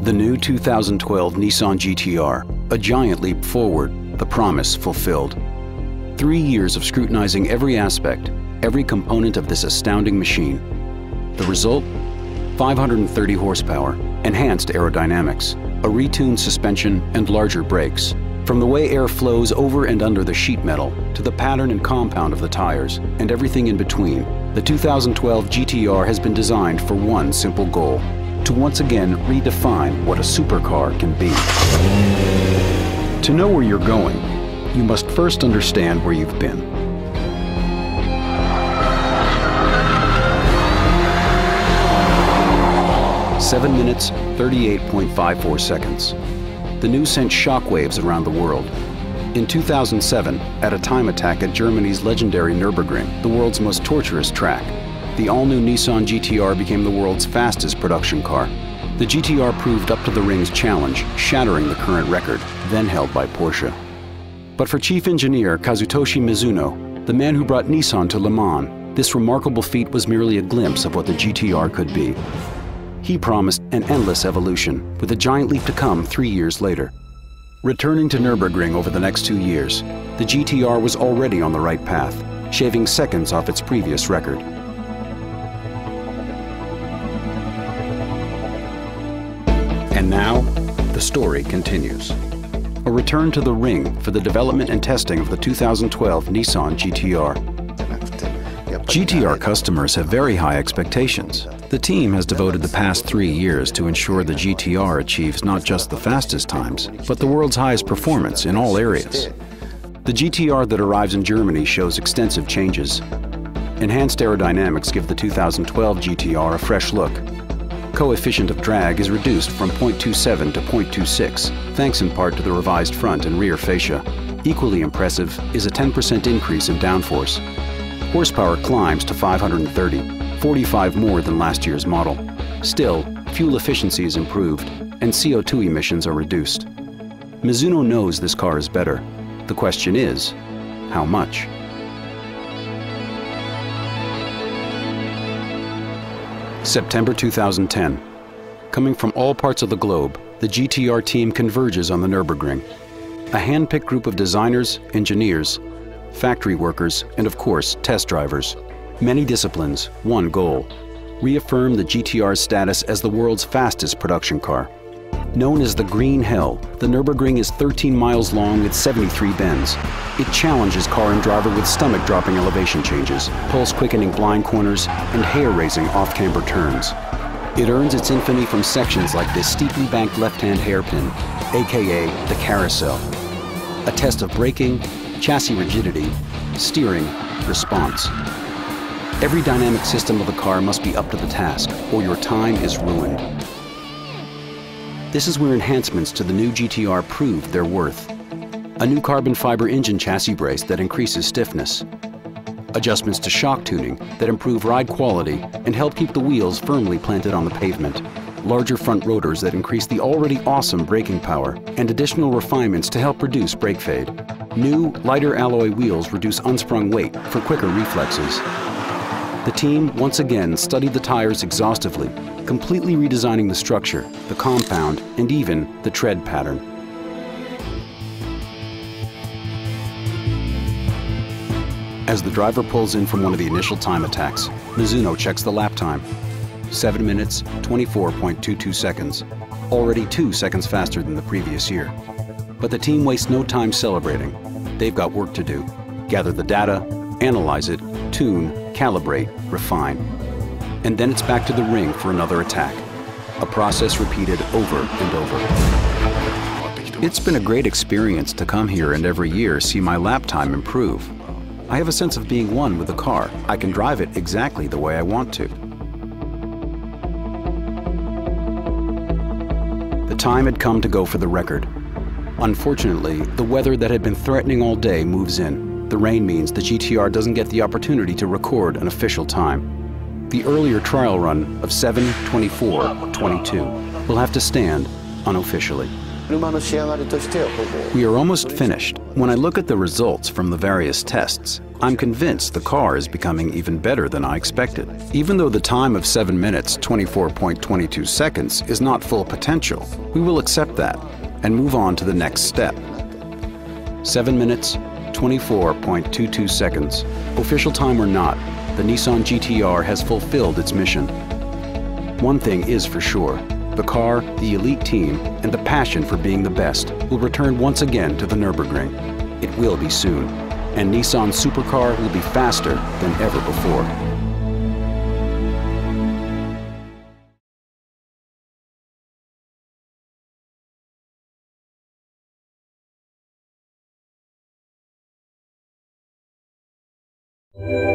The new 2012 Nissan GT-R, a giant leap forward, the promise fulfilled. 3 years of scrutinizing every aspect, every component of this astounding machine. The result? 530 horsepower, enhanced aerodynamics, a retuned suspension, and larger brakes. From the way air flows over and under the sheet metal, to the pattern and compound of the tires, and everything in between, the 2012 GT-R has been designed for one simple goal: to once again redefine what a supercar can be. To know where you're going, you must first understand where you've been. Seven minutes, 38.54 seconds. The news sent shockwaves around the world. In 2007, at a time attack at Germany's legendary Nürburgring, the world's most torturous track, the all-new Nissan GT-R became the world's fastest production car. The GT-R proved up to the ring's challenge, shattering the current record, then held by Porsche. But for Chief Engineer Kazutoshi Mizuno, the man who brought Nissan to Le Mans, this remarkable feat was merely a glimpse of what the GT-R could be. He promised an endless evolution, with a giant leap to come 3 years later. Returning to Nürburgring over the next 2 years, the GT-R was already on the right path, shaving seconds off its previous record. And now, the story continues. A return to the ring for the development and testing of the 2012 Nissan GT-R. GT-R customers have very high expectations. The team has devoted the past 3 years to ensure the GT-R achieves not just the fastest times, but the world's highest performance in all areas. The GT-R that arrives in Germany shows extensive changes. Enhanced aerodynamics give the 2012 GT-R a fresh look. Coefficient of drag is reduced from 0.27 to 0.26, thanks in part to the revised front and rear fascia. Equally impressive is a 10% increase in downforce. Horsepower climbs to 530, 45 more than last year's model. Still, fuel efficiency is improved, and CO2 emissions are reduced. Mizuno knows this car is better. The question is, how much? September 2010. Coming from all parts of the globe, the GT-R team converges on the Nürburgring. A hand-picked group of designers, engineers, factory workers, and of course, test drivers. Many disciplines, one goal: reaffirm the GT-R's status as the world's fastest production car. Known as the Green Hell, the Nürburgring is 13 miles long with 73 bends. It challenges car and driver with stomach-dropping elevation changes, pulse-quickening blind corners, and hair-raising off-camber turns. It earns its infamy from sections like this steeply banked left-hand hairpin, aka the carousel. A test of braking, chassis rigidity, steering, response. Every dynamic system of the car must be up to the task, or your time is ruined. This is where enhancements to the new GT-R proved their worth. A new carbon fiber engine chassis brace that increases stiffness. Adjustments to shock tuning that improve ride quality and help keep the wheels firmly planted on the pavement. Larger front rotors that increase the already awesome braking power, and additional refinements to help reduce brake fade. New, lighter alloy wheels reduce unsprung weight for quicker reflexes. The team once again studied the tires exhaustively, completely redesigning the structure, the compound, and even the tread pattern. As the driver pulls in from one of the initial time attacks, Mizuno checks the lap time. 7 minutes, 24.22 seconds, already 2 seconds faster than the previous year. But the team wastes no time celebrating. They've got work to do. Gather the data, analyze it, tune, calibrate, refine. And then it's back to the ring for another attack. A process repeated over and over. It's been a great experience to come here and every year see my lap time improve. I have a sense of being one with the car. I can drive it exactly the way I want to. The time had come to go for the record. Unfortunately, the weather that had been threatening all day moves in. The rain means the GT-R doesn't get the opportunity to record an official time. The earlier trial run of 7:24:22 will have to stand unofficially. We are almost finished. When I look at the results from the various tests, I'm convinced the car is becoming even better than I expected. Even though the time of 7 minutes 24.22 seconds is not full potential, we will accept that and move on to the next step. 7 minutes 24.22 seconds. Official time or not, the Nissan GT-R has fulfilled its mission. One thing is for sure. The car, the elite team, and the passion for being the best will return once again to the Nürburgring. It will be soon, and Nissan supercar will be faster than ever before. Yeah.